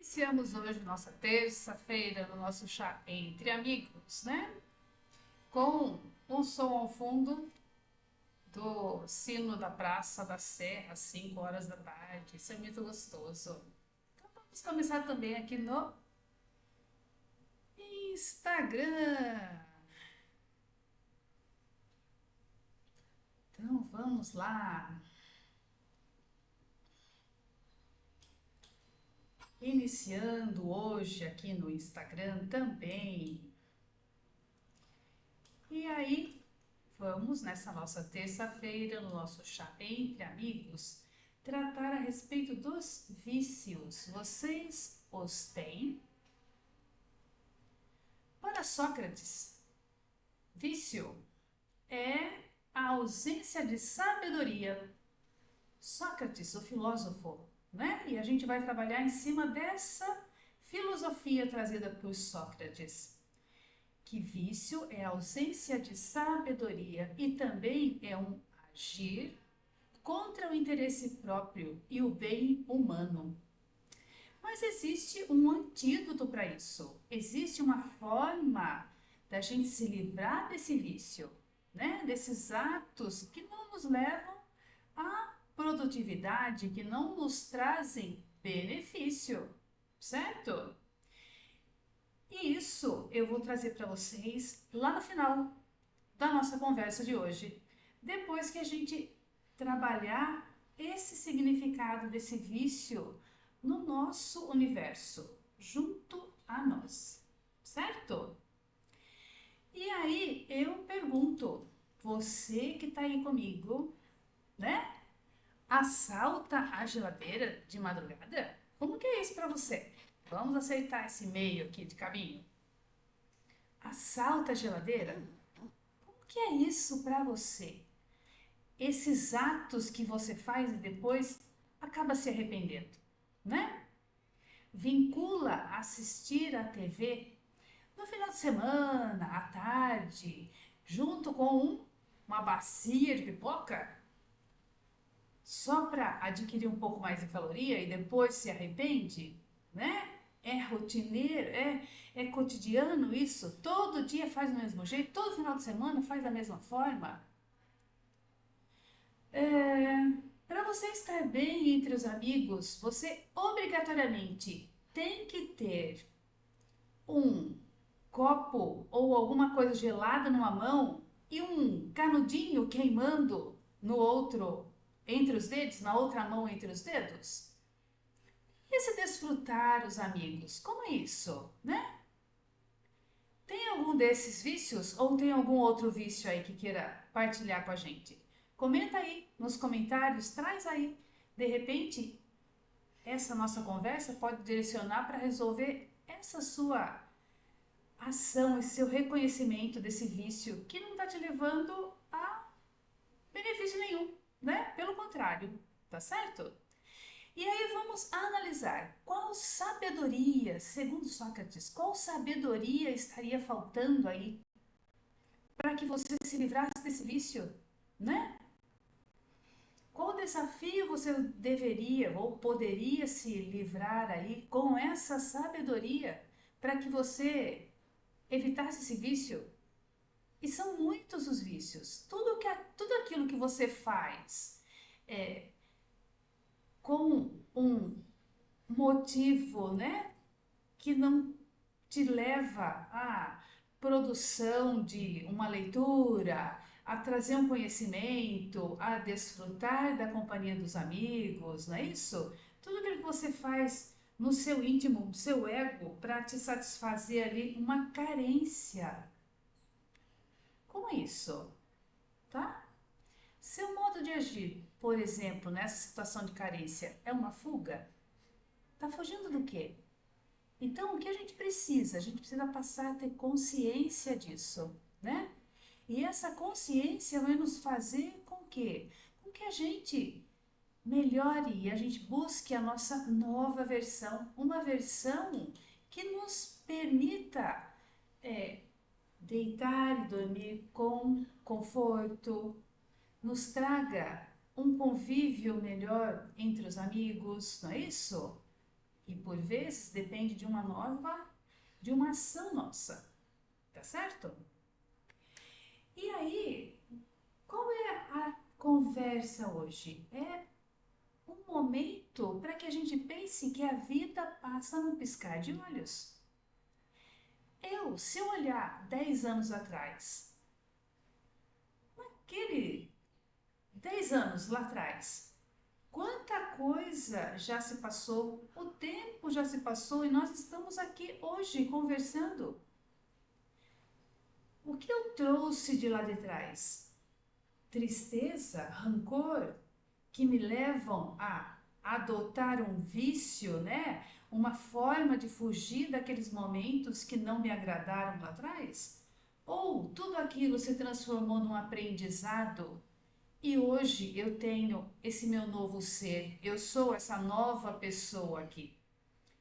Iniciamos hoje nossa terça-feira no nosso chá entre amigos, né? Com um som ao fundo do sino da Praça da Sé, às 5 horas da tarde. Isso é muito gostoso. Então vamos começar também aqui no Instagram. Então vamos lá. Iniciando hoje aqui no Instagram também. E aí, vamos nessa nossa terça-feira, no nosso chá entre amigos, tratar a respeito dos vícios. Vocês os têm? Para Sócrates, vício é a ausência de sabedoria. Sócrates, o filósofo, né? E a gente vai trabalhar em cima dessa filosofia trazida por Sócrates. Que vício é a ausência de sabedoria e também é um agir contra o interesse próprio e o bem humano. Mas existe um antídoto para isso. Existe uma forma da gente se livrar desse vício, né? Desses atos que não nos levam à produtividade, que não nos trazem benefício, certo? E isso eu vou trazer para vocês lá no final da nossa conversa de hoje, depois que a gente trabalhar esse significado desse vício no nosso universo, junto a nós, certo? E aí eu pergunto, você que está aí comigo, né? Assalta a geladeira de madrugada? Como que é isso para você? Vamos aceitar esse meio aqui de caminho. Assalta a geladeira? O que é isso para você? Esses atos que você faz e depois acaba se arrependendo, né? Vincula assistir a TV no final de semana, à tarde, junto com uma bacia de pipoca, só para adquirir um pouco mais de caloria e depois se arrepende, né? É rotineiro, é cotidiano isso? Todo dia faz do mesmo jeito, todo final de semana faz da mesma forma? Para você estar bem entre os amigos, você obrigatoriamente tem que ter um copo ou alguma coisa gelada numa mão e um canudinho queimando no outro, entre os dedos, na outra mão entre os dedos. E se desfrutar os amigos, como é isso, né? Tem algum desses vícios ou tem algum outro vício aí que queira partilhar com a gente? Comenta aí nos comentários, traz aí. De repente, essa nossa conversa pode direcionar para resolver essa sua ação, esse seu reconhecimento desse vício que não está te levando a benefício nenhum, né? Pelo contrário, tá certo? E aí vamos analisar qual sabedoria, segundo Sócrates, qual sabedoria estaria faltando aí para que você se livrasse desse vício, né? Qual desafio você deveria ou poderia se livrar aí com essa sabedoria para que você evitasse esse vício? E são muitos os vícios. Tudo aquilo que você faz com um motivo, né, que não te leva à produção de uma leitura, a trazer um conhecimento, a desfrutar da companhia dos amigos, não é isso? Tudo aquilo que você faz no seu íntimo, no seu ego, para te satisfazer ali uma carência. Como é isso? Tá? Seu modo de agir, por exemplo, nessa situação de carência, é uma fuga? Tá fugindo do quê? Então, o que a gente precisa? A gente precisa passar a ter consciência disso, né? E essa consciência vai nos fazer com que? Com que a gente melhore e a gente busque a nossa nova versão, uma versão que nos permita deitar e dormir com conforto, nos traga um convívio melhor entre os amigos, não é isso? E por vezes depende de de uma ação nossa, tá certo? E aí, qual é a conversa hoje? É um momento para que a gente pense que a vida passa num piscar de olhos. Se eu olhar 10 anos atrás, aquele 10 anos lá atrás, quanta coisa já se passou, o tempo já se passou e nós estamos aqui hoje conversando. O que eu trouxe de lá de trás? Tristeza, rancor, que me levam a adotar um vício, né? Uma forma de fugir daqueles momentos que não me agradaram lá atrás? Ou tudo aquilo se transformou num aprendizado e hoje eu tenho esse meu novo ser, eu sou essa nova pessoa aqui.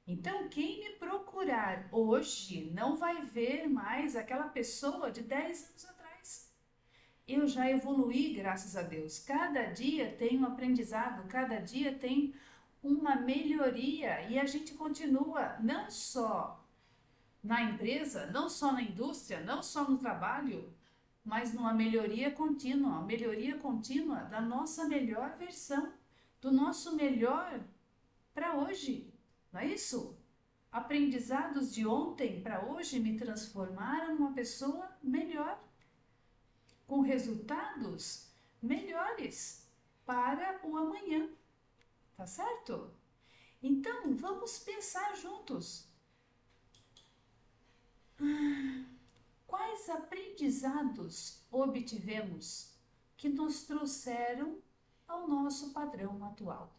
Então, quem me procurar hoje não vai ver mais aquela pessoa de 10 anos atrás. Eu já evoluí, graças a Deus. Cada dia tem um aprendizado, cada dia tem uma melhoria e a gente continua não só na empresa, não só na indústria, não só no trabalho, mas numa melhoria contínua da nossa melhor versão, do nosso melhor para hoje, não é isso? Aprendizados de ontem para hoje me transformaram numa pessoa melhor, com resultados melhores para o amanhã, tá certo? Então, vamos pensar juntos. Quais aprendizados obtivemos que nos trouxeram ao nosso padrão atual?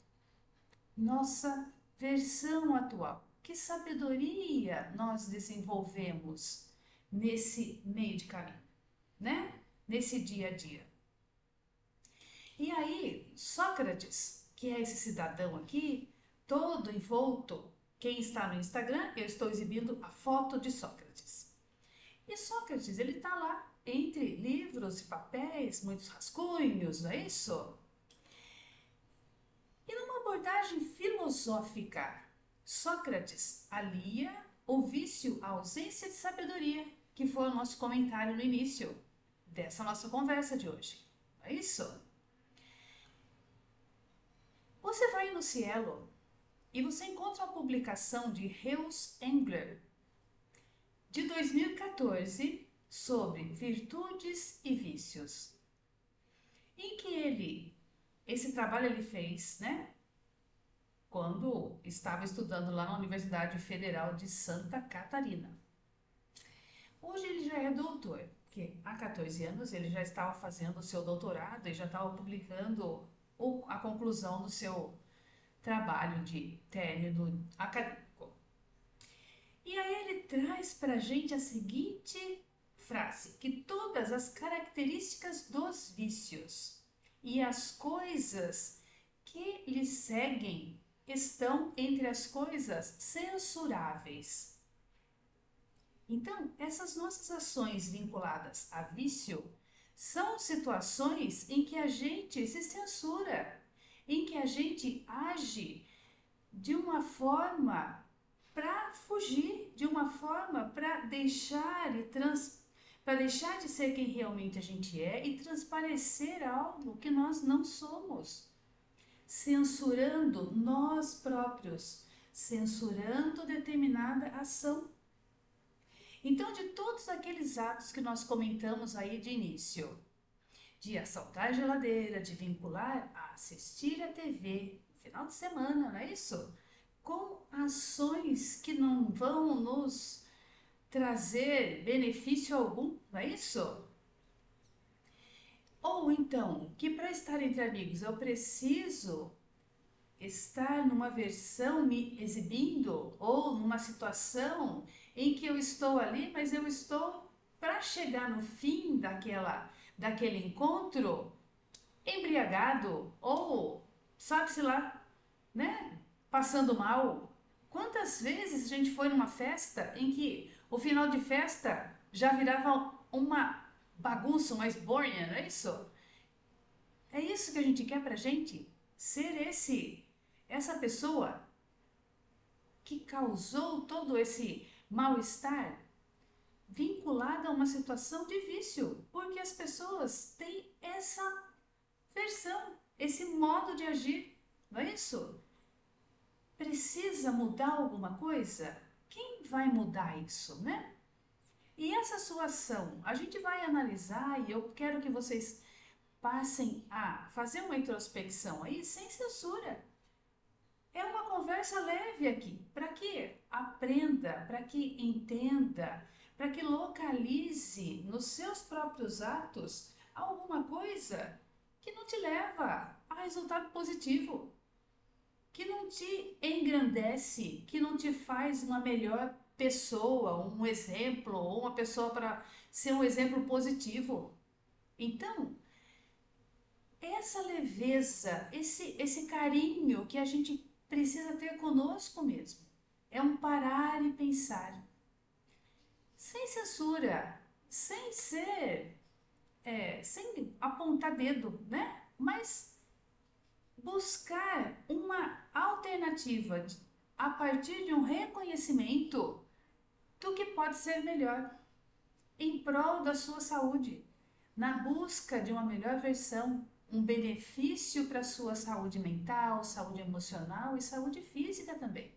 Nossa versão atual. Que sabedoria nós desenvolvemos nesse meio de caminho, né? Nesse dia a dia. E aí, Sócrates, que é esse cidadão aqui, todo envolto, quem está no Instagram, eu estou exibindo a foto de Sócrates. E Sócrates, ele está lá entre livros e papéis, muitos rascunhos, não é isso? E numa abordagem filosófica, Sócrates alia o vício à ausência de sabedoria, que foi o nosso comentário no início dessa nossa conversa de hoje. Não é isso? Você vai no Cielo e você encontra uma publicação de Heuss Engler, de 2014, sobre virtudes e vícios, em que esse trabalho ele fez, né, quando estava estudando lá na Universidade Federal de Santa Catarina. Hoje ele já é doutor, porque há 14 anos ele já estava fazendo o seu doutorado e já estava publicando a conclusão do seu trabalho de término acadêmico. E aí ele traz para a gente a seguinte frase, que todas as características dos vícios e as coisas que lhes seguem estão entre as coisas censuráveis. Então, essas nossas ações vinculadas a vício são situações em que a gente se censura, em que a gente age de uma forma para fugir, de uma forma para deixar de ser quem realmente a gente é e transparecer algo que nós não somos, censurando nós próprios, censurando determinada ação. Então, de todos aqueles atos que nós comentamos aí de início, de assaltar a geladeira, de vincular a assistir a TV no final de semana, não é isso? Com ações que não vão nos trazer benefício algum, não é isso? Ou então, que para estar entre amigos eu preciso estar numa versão me exibindo ou numa situação em que eu estou ali, mas eu estou para chegar no fim daquele encontro embriagado ou sabe-se lá, né, passando mal. Quantas vezes a gente foi numa festa em que o final de festa já virava uma bagunça, uma esbórnia, não é isso? É isso que a gente quer pra gente? Ser essa pessoa que causou todo esse mal-estar vinculado a uma situação de vício, porque as pessoas têm essa versão, esse modo de agir, não é isso? Precisa mudar alguma coisa? Quem vai mudar isso, né? E essa sua ação, a gente vai analisar e eu quero que vocês passem a fazer uma introspecção aí sem censura. É uma conversa leve aqui, para que aprenda, para que entenda, para que localize nos seus próprios atos alguma coisa que não te leva a resultado positivo, que não te engrandece, que não te faz uma melhor pessoa, um exemplo, ou uma pessoa para ser um exemplo positivo. Então, essa leveza, esse carinho que a gente precisa ter conosco mesmo, é um parar e pensar, sem censura, sem ser, sem apontar dedo, né? Mas buscar uma alternativa a partir de um reconhecimento do que pode ser melhor em prol da sua saúde, na busca de uma melhor versão, um benefício para a sua saúde mental, saúde emocional e saúde física também.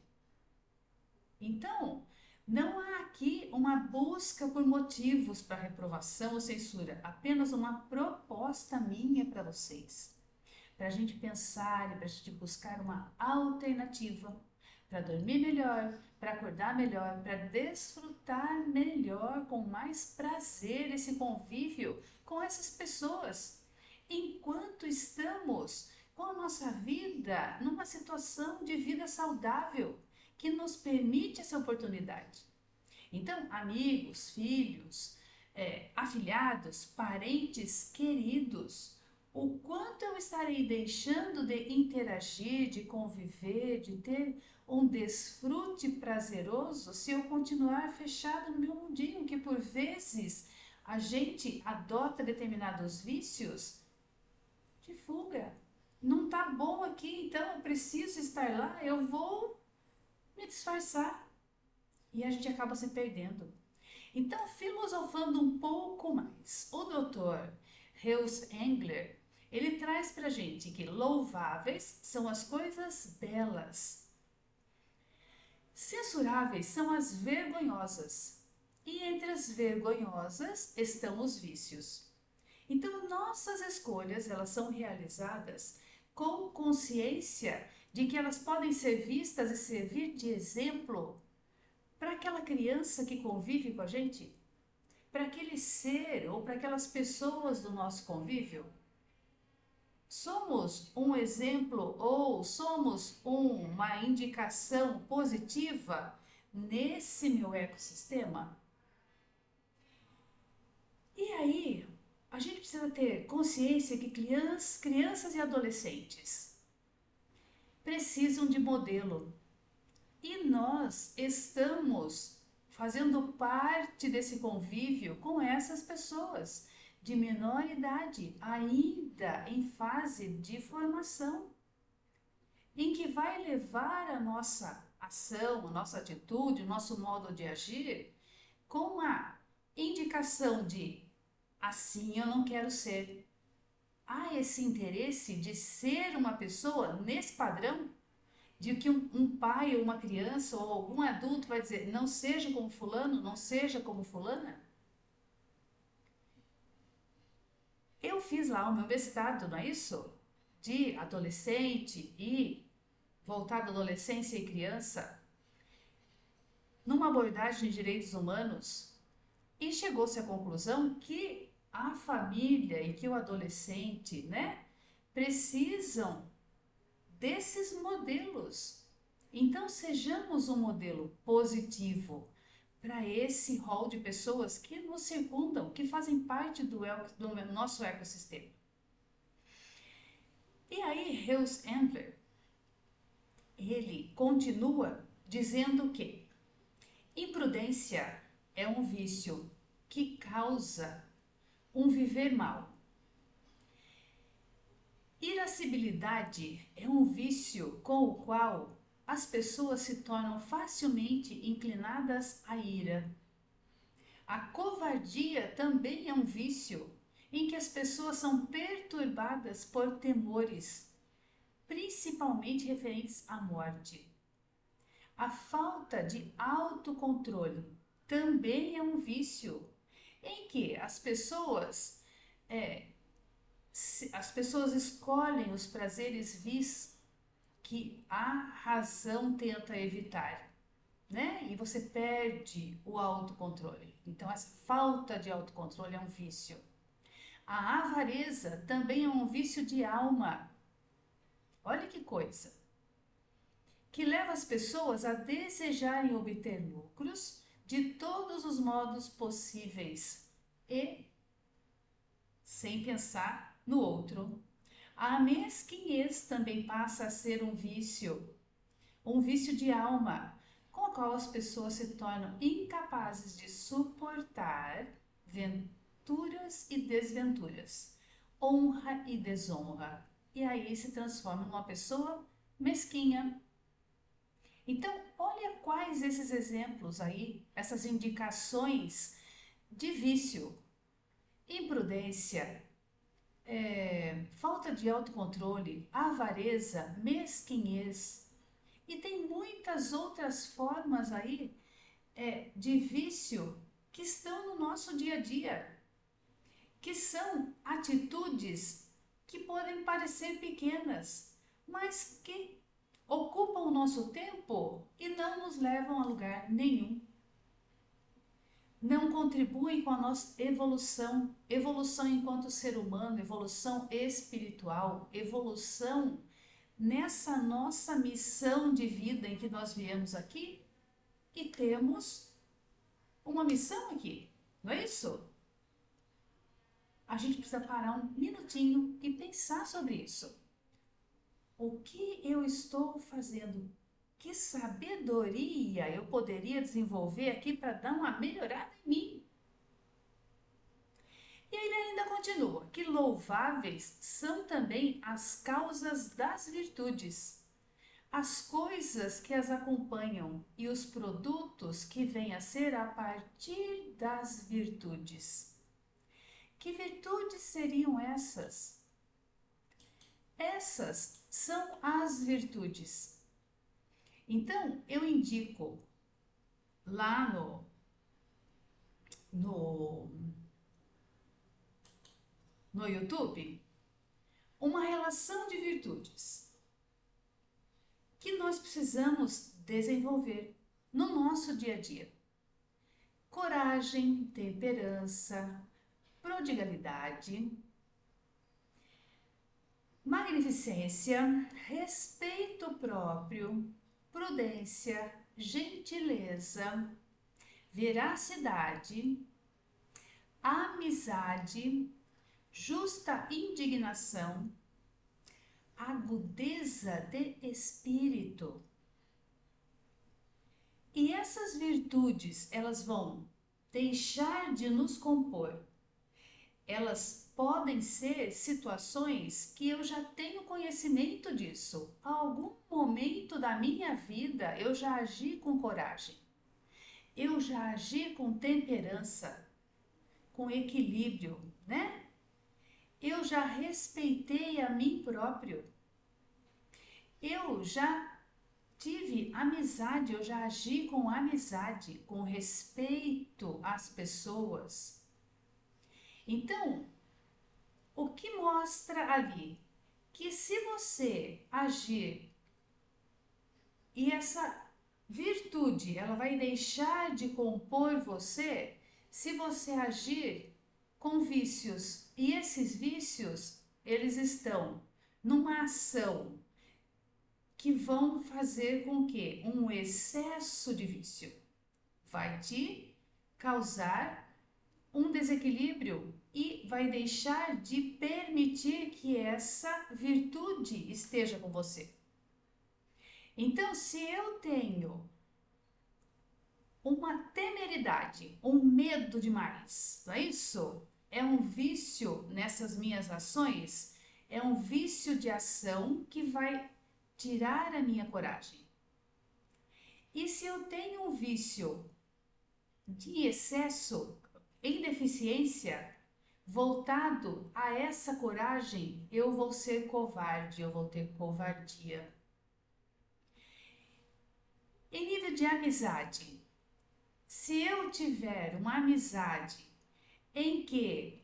Então, não há aqui uma busca por motivos para reprovação ou censura, apenas uma proposta minha para vocês, para a gente pensar e para a gente buscar uma alternativa para dormir melhor, para acordar melhor, para desfrutar melhor, com mais prazer esse convívio com essas pessoas, enquanto estamos com a nossa vida numa situação de vida saudável que nos permite essa oportunidade. Então, amigos, filhos, afilhados, parentes queridos, o quanto eu estarei deixando de interagir, de conviver, de ter um desfrute prazeroso se eu continuar fechado no meu mundinho, que por vezes a gente adota determinados vícios de fuga. Não tá bom aqui, então eu preciso estar lá, eu vou me disfarçar. E a gente acaba se perdendo. Então, filosofando um pouco mais, o Dr. Heuss Engler, ele traz para a gente que louváveis são as coisas belas, censuráveis são as vergonhosas, e entre as vergonhosas estão os vícios. Então, nossas escolhas, elas são realizadas com consciência de que elas podem ser vistas e servir de exemplo para aquela criança que convive com a gente, para aquele ser ou para aquelas pessoas do nosso convívio. Somos um exemplo ou somos uma indicação positiva nesse meu ecossistema? E aí, a gente precisa ter consciência que crianças e adolescentes precisam de modelo. E nós estamos fazendo parte desse convívio com essas pessoas de menor idade, ainda em fase de formação, em que vai levar a nossa ação, a nossa atitude, o nosso modo de agir com a indicação de assim eu não quero ser. Há esse interesse de ser uma pessoa nesse padrão, de que um pai ou uma criança ou algum adulto vai dizer não seja como fulano, não seja como fulana. Eu fiz lá o meu mestrado, não é isso? De adolescente e voltado à adolescência e criança, numa abordagem de direitos humanos, e chegou-se à conclusão que a família e que o adolescente, né, precisam desses modelos. Então, sejamos um modelo positivo para esse rol de pessoas que nos circundam, que fazem parte do nosso ecossistema. E aí, Heuss Endler, ele continua dizendo que imprudência é um vício que causa um viver mal. Irascibilidade é um vício com o qual as pessoas se tornam facilmente inclinadas à ira. A covardia também é um vício em que as pessoas são perturbadas por temores, principalmente referentes à morte. A falta de autocontrole também é um vício em que as pessoas escolhem os prazeres vis que a razão tenta evitar, né? E você perde o autocontrole. Então, essa falta de autocontrole é um vício. A avareza também é um vício de alma. Olha que coisa! Que leva as pessoas a desejarem obter lucros de todos os modos possíveis e sem pensar no outro. A mesquinhez também passa a ser um vício de alma, com o qual as pessoas se tornam incapazes de suportar venturas e desventuras, honra e desonra, e aí se transforma numa pessoa mesquinha. Então, olha quais esses exemplos aí, essas indicações de vício: imprudência, falta de autocontrole, avareza, mesquinhez. E tem muitas outras formas aí de vício que estão no nosso dia a dia, que são atitudes que podem parecer pequenas, mas que ocupam o nosso tempo e não nos levam a lugar nenhum. Não contribuem com a nossa evolução enquanto ser humano, evolução espiritual, evolução nessa nossa missão de vida em que nós viemos aqui e temos uma missão aqui, não é isso? A gente precisa parar um minutinho e pensar sobre isso. O que eu estou fazendo? Que sabedoria eu poderia desenvolver aqui para dar uma melhorada em mim? E ele ainda continua que louváveis são também as causas das virtudes, as coisas que as acompanham e os produtos que vêm a ser a partir das virtudes. Que virtudes seriam essas? Essas são as virtudes. Então, eu indico lá no, no YouTube uma relação de virtudes que nós precisamos desenvolver no nosso dia a dia: coragem, temperança, prodigalidade, magnificência, respeito próprio, prudência, gentileza, veracidade, amizade, justa indignação, agudeza de espírito. E essas virtudes, elas vão deixar de nos compor. Elas podem ser situações que eu já tenho conhecimento disso. A algum momento da minha vida eu já agi com coragem. Eu já agi com temperança, com equilíbrio, né? Eu já respeitei a mim próprio. Eu já tive amizade, eu já agi com amizade, com respeito às pessoas. Então, o que mostra ali? Que se você agir e essa virtude, ela vai deixar de compor você se você agir com vícios. E esses vícios, eles estão numa ação que vão fazer com que um excesso de vício vai te causar um desequilíbrio e vai deixar de permitir que essa virtude esteja com você. Então, se eu tenho uma temeridade, um medo demais, não é isso? É um vício nessas minhas ações, é um vício de ação que vai tirar a minha coragem. E se eu tenho um vício de excesso, em deficiência, voltado a essa coragem, eu vou ser covarde, eu vou ter covardia. Em nível de amizade, se eu tiver uma amizade em que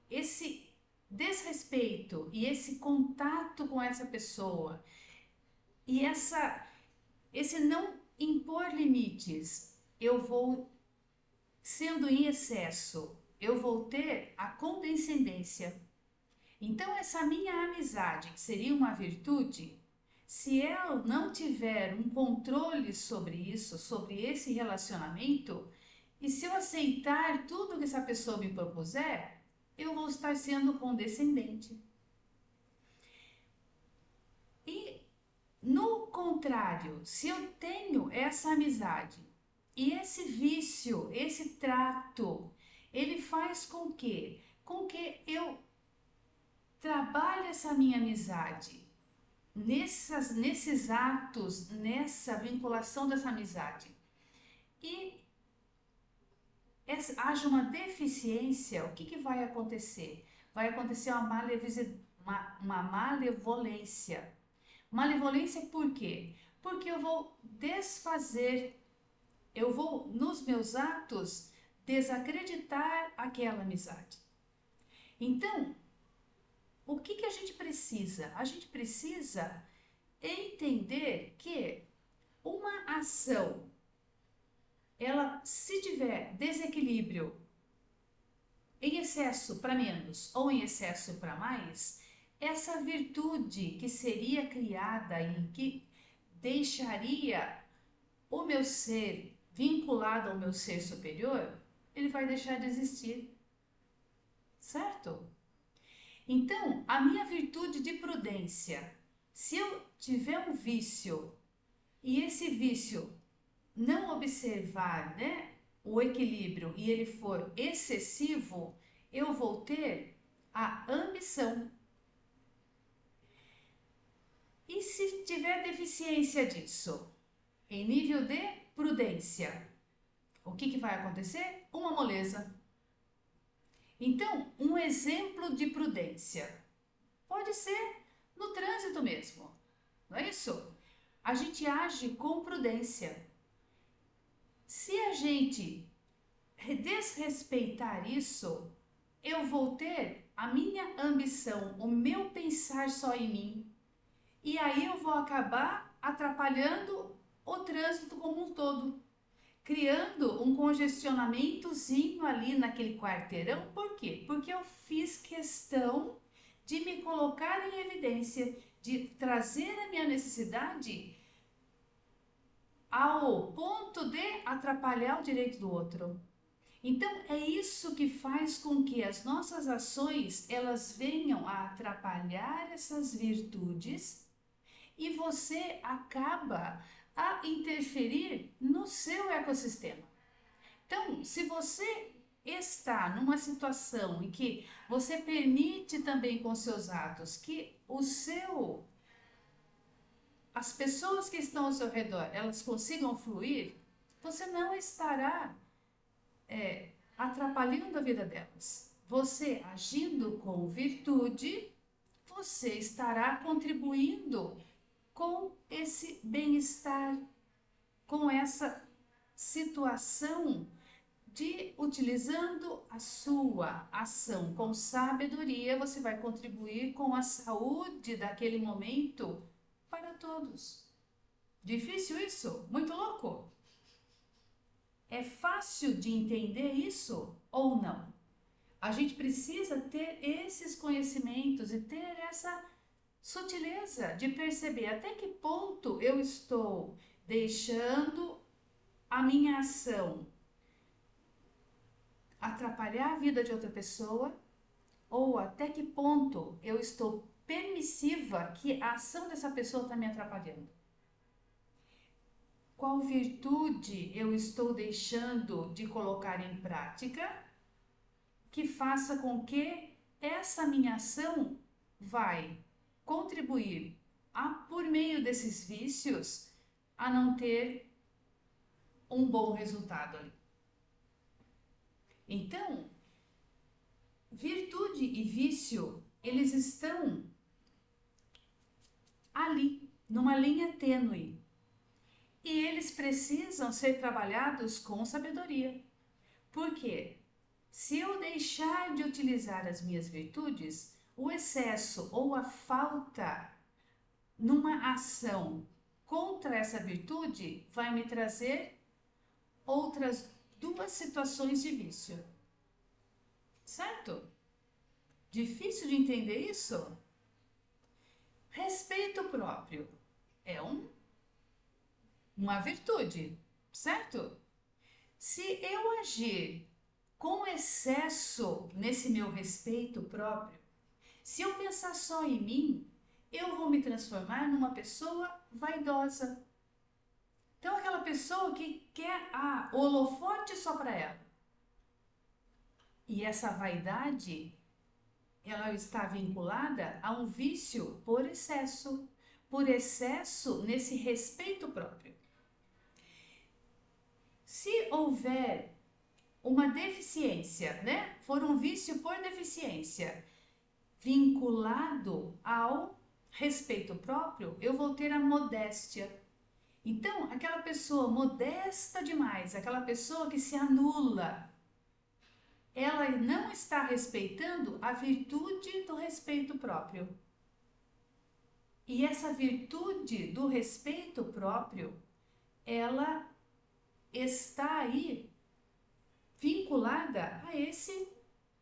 esse desrespeito e esse contato com essa pessoa e esse não impor limites, eu vou sendo em excesso, eu vou ter a condescendência. Então, essa minha amizade, que seria uma virtude, se eu não tiver um controle sobre isso, sobre esse relacionamento, e se eu aceitar tudo que essa pessoa me propuser, eu vou estar sendo condescendente. E, no contrário, se eu tenho essa amizade e esse vício, esse trato, ele faz com que eu trabalhe essa minha amizade nesses atos, nessa vinculação dessa amizade. E haja uma deficiência, o que vai acontecer? Vai acontecer uma malevolência. Malevolência por quê? Porque eu vou desfazer, eu vou, nos meus atos, desacreditar aquela amizade. Então, o que a gente precisa? A gente precisa entender que uma ação, ela, se tiver desequilíbrio em excesso para menos ou em excesso para mais, essa virtude que seria criada e que deixaria o meu ser vinculado ao meu ser superior, ele vai deixar de existir, certo? Então, a minha virtude de prudência, se eu tiver um vício e esse vício não observar, né, o equilíbrio e ele for excessivo, eu vou ter a ambição. E se tiver deficiência disso, em nível de prudência, o que vai acontecer? Uma moleza. Então, um exemplo de prudência pode ser no trânsito mesmo, não é isso? A gente age com prudência. Se a gente desrespeitar isso, eu vou ter a minha ambição, o meu pensar só em mim. E aí eu vou acabar atrapalhando o trânsito como um todo, criando um congestionamentozinho ali naquele quarteirão. Por quê? Porque eu fiz questão de me colocar em evidência, de trazer a minha necessidade ao ponto de atrapalhar o direito do outro. Então é isso que faz com que as nossas ações elas venham a atrapalhar essas virtudes e você acaba a interferir no seu ecossistema. Então, se você está numa situação em que você permite também com seus atos que as pessoas que estão ao seu redor, elas consigam fluir, você não estará atrapalhando a vida delas. Você agindo com virtude, você estará contribuindo com esse bem-estar, com essa situação de utilizando a sua ação com sabedoria, você vai contribuir com a saúde daquele momento para todos. Difícil isso? Muito louco? É fácil de entender isso ou não? A gente precisa ter esses conhecimentos e ter essa sutileza de perceber até que ponto eu estou deixando a minha ação atrapalhar a vida de outra pessoa ou até que ponto eu estou permissiva que a ação dessa pessoa está me atrapalhando. Qual virtude eu estou deixando de colocar em prática que faça com que essa minha ação vai contribuir por meio desses vícios a não ter um bom resultado ali. Então, virtude e vício, eles estão ali, numa linha tênue. E eles precisam ser trabalhados com sabedoria. Por quê? Se eu deixar de utilizar as minhas virtudes, o excesso ou a falta numa ação contra essa virtude vai me trazer outras duas situações de vício. Certo? Difícil de entender isso? Respeito próprio é uma virtude, certo? Se eu agir com excesso nesse meu respeito próprio, se eu pensar só em mim, eu vou me transformar numa pessoa vaidosa. Então, aquela pessoa que quer o holofote só para ela. E essa vaidade, ela está vinculada a um vício por excesso nesse respeito próprio. Se houver uma deficiência, né? For um vício por deficiência, vinculado ao respeito próprio, eu vou ter a modéstia. Então, aquela pessoa modesta demais, aquela pessoa que se anula, ela não está respeitando a virtude do respeito próprio. E essa virtude do respeito próprio, ela está aí vinculada a esse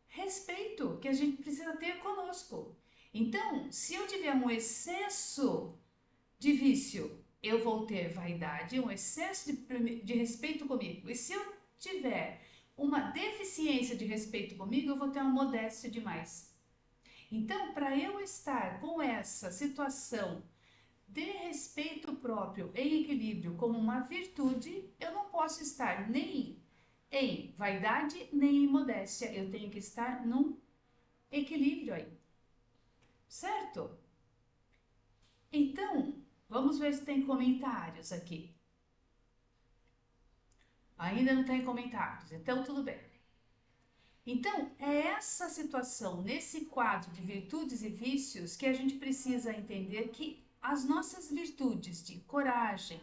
respeito que a gente precisa ter conosco. Então, se eu tiver um excesso de vício, eu vou ter vaidade, um excesso de respeito comigo. E se eu tiver uma deficiência de respeito comigo, eu vou ter uma modéstia demais. Então, para eu estar com essa situação de respeito próprio em equilíbrio como uma virtude, eu não posso estar nem em vaidade, nem em modéstia. Eu tenho que estar num equilíbrio aí. Certo? Então, vamos ver se tem comentários aqui. Ainda não tem comentários, então tudo bem. Então, é essa situação, nesse quadro de virtudes e vícios, que a gente precisa entender que as nossas virtudes de coragem,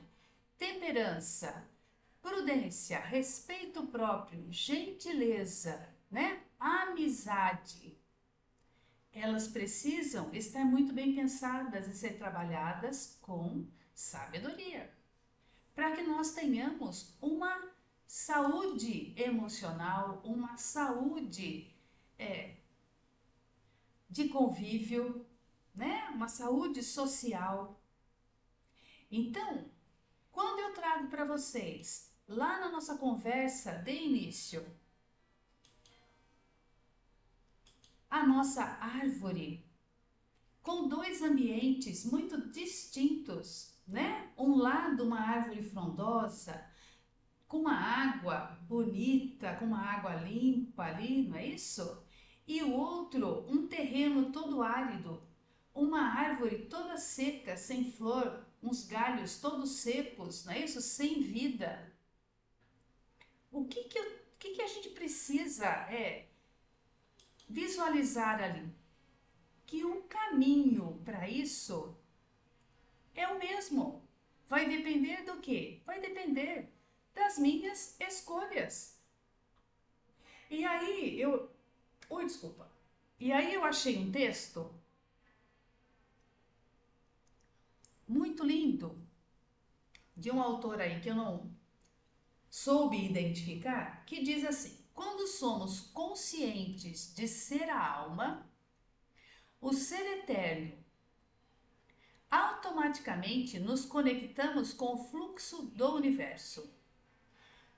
temperança, prudência, respeito próprio, gentileza, né? Amizade, elas precisam estar muito bem pensadas e ser trabalhadas com sabedoria, para que nós tenhamos uma saúde emocional, uma saúde de convívio, né? Uma saúde social. Então, quando eu trago para vocês, lá na nossa conversa de início, a nossa árvore, com dois ambientes muito distintos, né? Um lado, uma árvore frondosa, com uma água bonita, com uma água limpa ali, não é isso? E o outro, um terreno todo árido, uma árvore toda seca, sem flor, uns galhos todos secos, não é isso? Sem vida. O que a gente precisa visualizar ali? Que o caminho para isso é o mesmo. Vai depender do quê? Vai depender das minhas escolhas. E aí desculpa. E aí eu achei um texto muito lindo de um autor aí que eu não soube identificar, que diz assim: quando somos conscientes de ser a alma, o ser eterno, automaticamente nos conectamos com o fluxo do universo.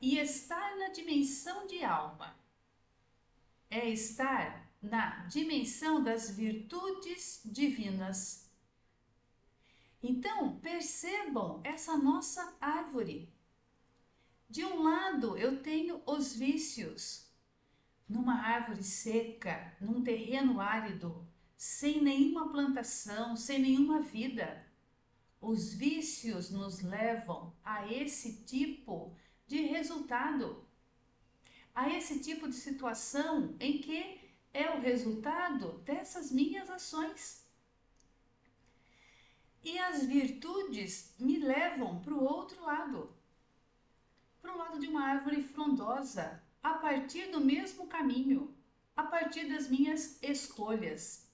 E estar na dimensão de alma é estar na dimensão das virtudes divinas. Então, percebam essa nossa árvore. De um lado, eu tenho os vícios, numa árvore seca, num terreno árido, sem nenhuma plantação, sem nenhuma vida. Os vícios nos levam a esse tipo de resultado, a esse tipo de situação em que é o resultado dessas minhas ações. E as virtudes me levam para o outro lado, para o lado de uma árvore frondosa, a partir do mesmo caminho, a partir das minhas escolhas.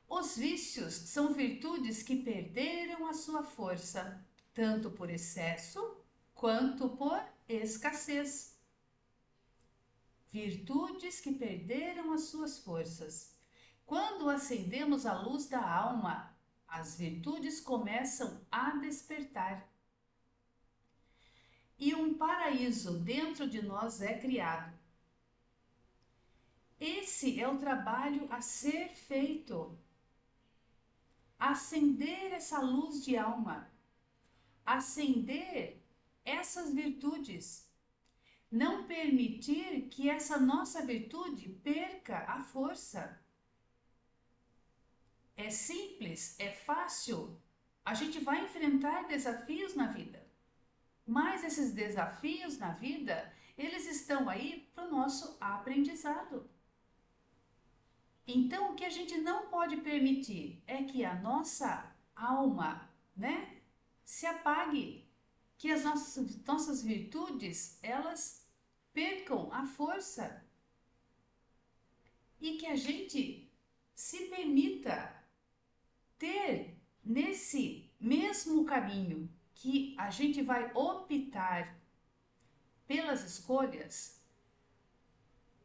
Os vícios são virtudes que perderam a sua força, tanto por excesso quanto por escassez. Virtudes que perderam as suas forças. Quando acendemos a luz da alma, as virtudes começam a despertar. E um paraíso dentro de nós é criado. Esse é o trabalho a ser feito. Acender essa luz de alma, acender essas virtudes, não permitir que essa nossa virtude perca a força. É simples, é fácil, a gente vai enfrentar desafios na vida, mas esses desafios na vida, eles estão aí para o nosso aprendizado. Então, o que a gente não pode permitir é que a nossa alma, se apague, que as nossas virtudes, elas percam a força e que a gente se permita ter nesse mesmo caminho que a gente vai optar pelas escolhas,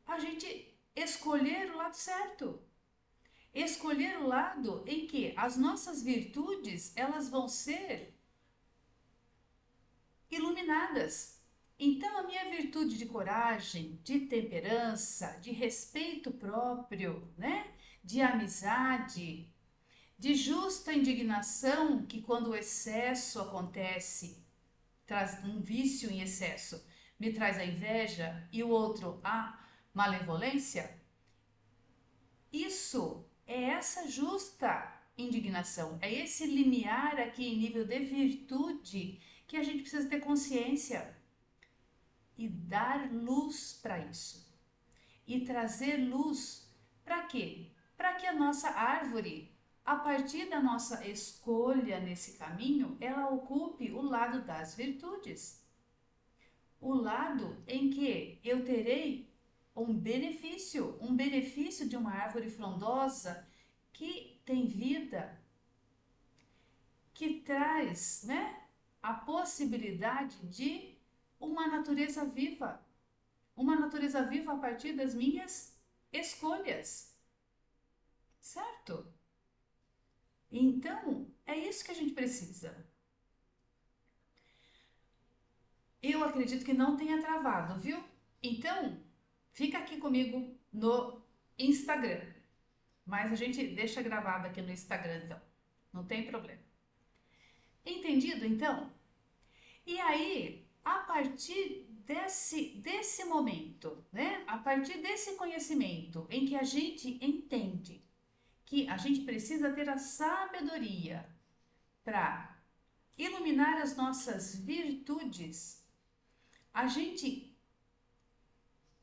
a gente escolher o lado certo, escolher o lado em que as nossas virtudes, elas vão ser iluminadas. Então a minha virtude de coragem, de temperança, de respeito próprio, de amizade, de justa indignação, que quando o excesso acontece, traz um vício em excesso, me traz a inveja e o outro a malevolência, isso é essa justa indignação, é esse limiar aqui em nível de virtude que a gente precisa ter consciência e dar luz para isso. E trazer luz para quê? Para que a nossa árvore, a partir da nossa escolha nesse caminho, ela ocupe o lado das virtudes. O lado em que eu terei um benefício de uma árvore frondosa que tem vida, que traz, a possibilidade de uma natureza viva a partir das minhas escolhas, certo? Então, é isso que a gente precisa. Eu acredito que não tenha travado, viu? Então, fica aqui comigo no Instagram. Mas a gente deixa gravado aqui no Instagram, então. Não tem problema. Entendido, então? E aí, a partir desse momento, a partir desse conhecimento em que a gente entende que a gente precisa ter a sabedoria para iluminar as nossas virtudes,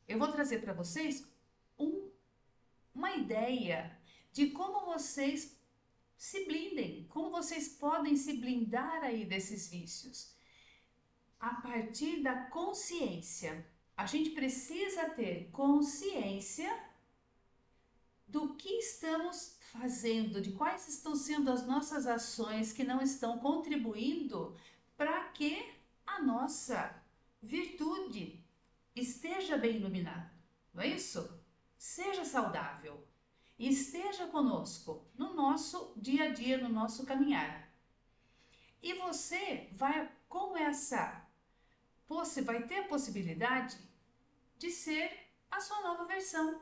eu vou trazer para vocês uma ideia de como vocês se blindem, como vocês podem se blindar aí desses vícios. A partir da consciência. A gente precisa ter consciência do que estamos fazendo, de quais estão sendo as nossas ações que não estão contribuindo para que a nossa virtude esteja bem iluminada, não é isso? Seja saudável, esteja conosco no nosso dia a dia, no nosso caminhar. E você vai, você vai ter a possibilidade de ser a sua nova versão,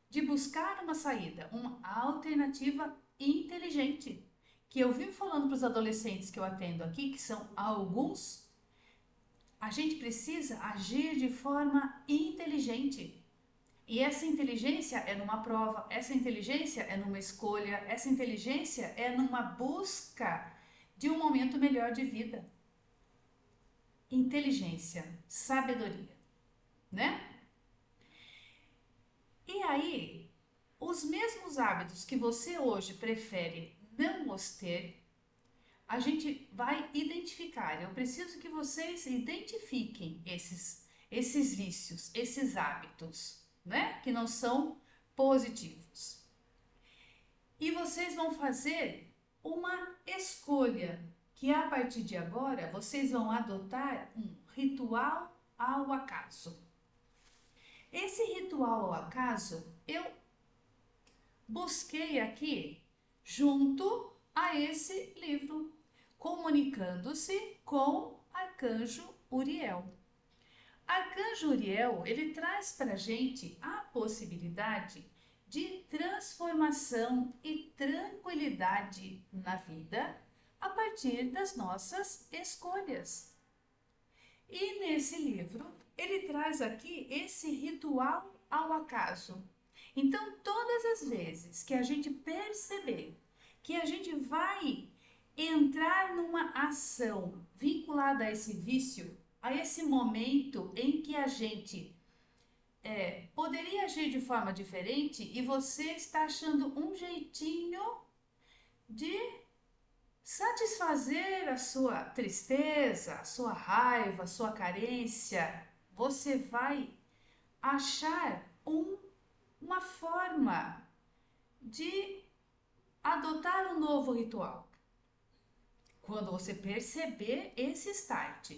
de buscar uma saída, uma alternativa inteligente, que eu vivo falando para os adolescentes que eu atendo aqui, que são alguns. A gente precisa agir de forma inteligente. E essa inteligência é numa prova, essa inteligência é numa escolha, essa inteligência é numa busca de um momento melhor de vida. Inteligência, sabedoria, né? E aí, os mesmos hábitos que você hoje prefere não os ter, a gente vai identificar. Eu preciso que vocês identifiquem esses vícios, esses hábitos, né? Que não são positivos. E vocês vão fazer uma escolha, que a partir de agora vocês vão adotar um ritual ao acaso. Esse ritual ao acaso eu busquei aqui junto a esse livro, Comunicando-se com Arcanjo Uriel. Arcanjo Uriel, ele traz para a gente a possibilidade de transformação e tranquilidade na vida a partir das nossas escolhas. E nesse livro, ele traz aqui esse ritual ao acaso. Então, todas as vezes que a gente perceber que a gente vai entrar numa ação vinculada a esse vício, a esse momento em que a gente poderia agir de forma diferente e você está achando um jeitinho de satisfazer a sua tristeza, a sua raiva, a sua carência, você vai achar uma forma de adotar um novo ritual. Quando você perceber esse start.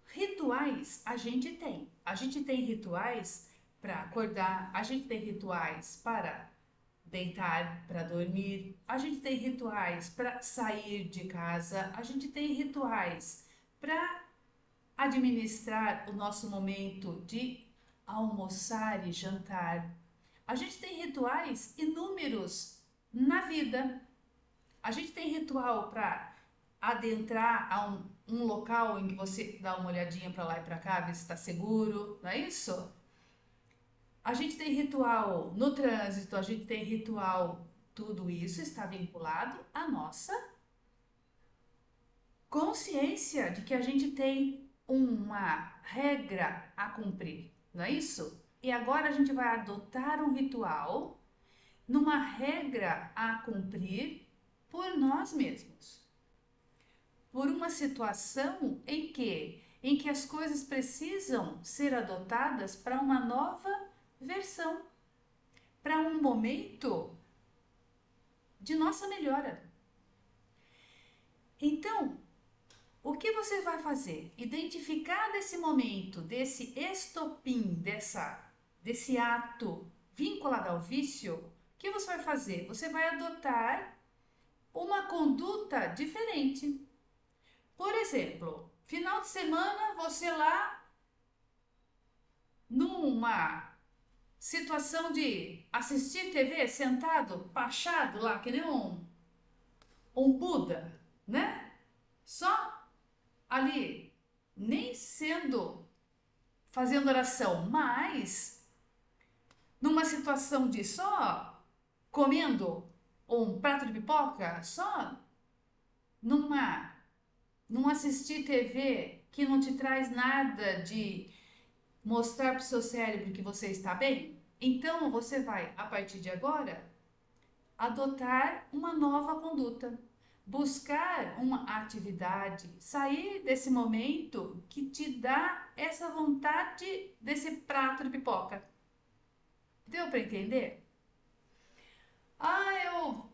Rituais a gente tem. A gente tem rituais para acordar, a gente tem rituais para deitar, para dormir, a gente tem rituais para sair de casa, a gente tem rituais para administrar o nosso momento de almoçar e jantar. A gente tem rituais inúmeros na vida. A gente tem ritual para adentrar a um local em que você dá uma olhadinha para lá e para cá, ver se está seguro, não é isso? A gente tem ritual no trânsito, a gente tem ritual, tudo isso está vinculado à nossa consciência de que a gente tem uma regra a cumprir, não é isso? E agora a gente vai adotar um ritual numa regra a cumprir por nós mesmos. Por uma situação em que as coisas precisam ser adotadas para uma nova versão, para um momento de nossa melhora. Então, o que você vai fazer? Identificar desse momento, desse estopim, desse ato vinculado ao vício, o que você vai fazer? Você vai adotar uma conduta diferente. Por exemplo, final de semana, você lá numa situação de assistir TV sentado, pachado lá, que nem um Buda, né? Só ali, nem fazendo oração, mas numa situação de só comendo um prato de pipoca, só num assistir TV que não te traz nada de mostrar para o seu cérebro que você está bem, então você vai, a partir de agora, adotar uma nova conduta, buscar uma atividade, sair desse momento que te dá essa vontade desse prato de pipoca. Deu para entender? Eu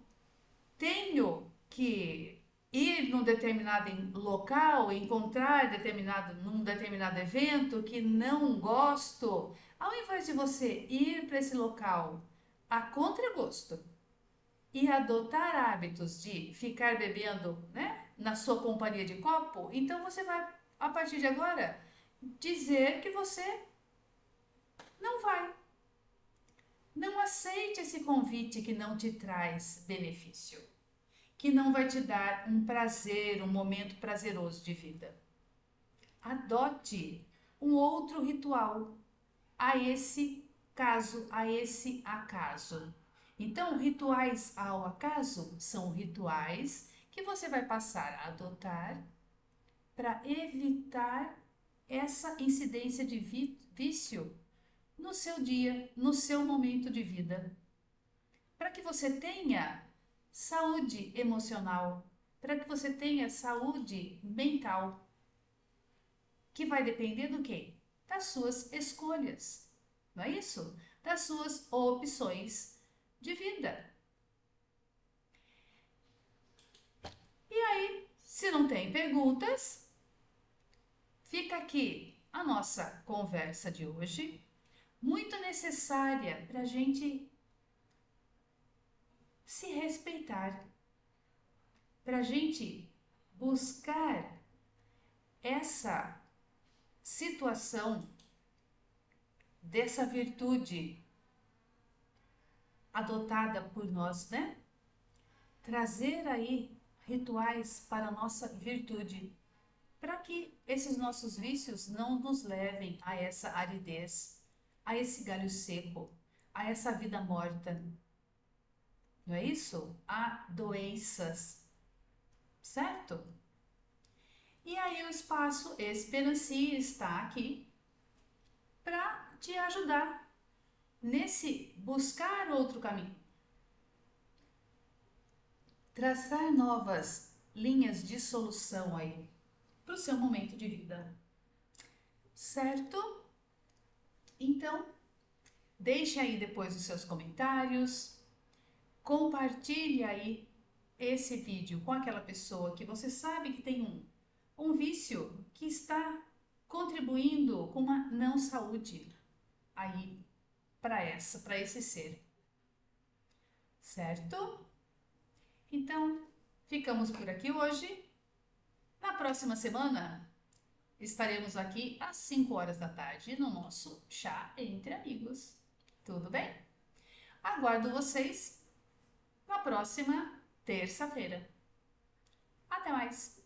tenho que ir num determinado local, encontrar num determinado evento que não gosto, ao invés de você ir para esse local a contragosto e adotar hábitos de ficar bebendo, né, na sua companhia de copo, então você vai, a partir de agora, dizer que você não vai. Não aceite esse convite que não te traz benefício, que não vai te dar um prazer, um momento prazeroso de vida. Adote um outro ritual a esse caso, a esse acaso. Então, rituais ao acaso são rituais que você vai passar a adotar para evitar essa incidência de vício no seu dia, no seu momento de vida, para que você tenha saúde emocional, para que você tenha saúde mental, que vai depender do quê? Das suas escolhas, não é isso? Das suas opções de vida. E aí, se não tem perguntas, fica aqui a nossa conversa de hoje, muito necessária para a gente se respeitar, para a gente buscar essa situação dessa virtude adotada por nós, né? Trazer aí rituais para a nossa virtude, para que esses nossos vícios não nos levem a essa aridez, a esse galho seco, a essa vida morta, não é isso? A doenças, certo? E aí o espaço Esperancia está aqui para te ajudar nesse buscar outro caminho, traçar novas linhas de solução aí para o seu momento de vida, certo? Então, deixe aí depois os seus comentários, compartilhe aí esse vídeo com aquela pessoa que você sabe que tem um vício que está contribuindo com uma não saúde aí para esse ser, certo? Então, ficamos por aqui hoje. Na próxima semana, estaremos aqui às 5 horas da tarde no nosso chá entre amigos. Tudo bem? Aguardo vocês na próxima terça-feira. Até mais!